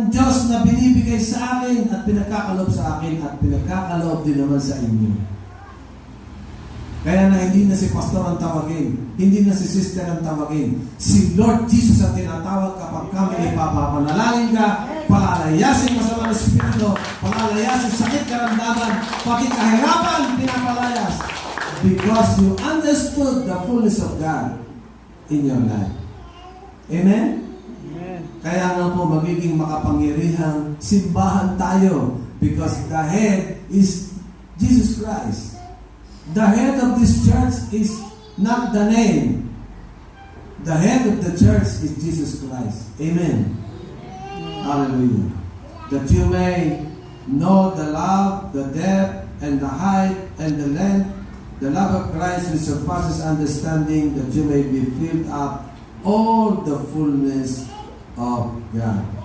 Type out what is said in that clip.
ng Diyos na binibigay sa akin at pinagkakaloob sa akin at pinagkakaloob din naman sa inyo. Kaya na hindi na si pastor ang tawagin, hindi na si sister ang tawagin. Si Lord Jesus ang tinatawag kapag kami ipapapanalangin ka, palalayasin mo sa mga espiritu, palalayasin sakit karamdaman, pati kahirapan, pinapalayas. Because you understood the fullness of God in your life. Amen? Amen. Kaya nga po magiging makapangyarihang simbahan tayo because the head is Jesus Christ. The head of this church is not the name. The head of the church is Jesus Christ. Amen. Hallelujah. That you may know the love, the depth, and the height, and the length, the love of Christ which surpasses understanding, that you may be filled up all the fullness of God.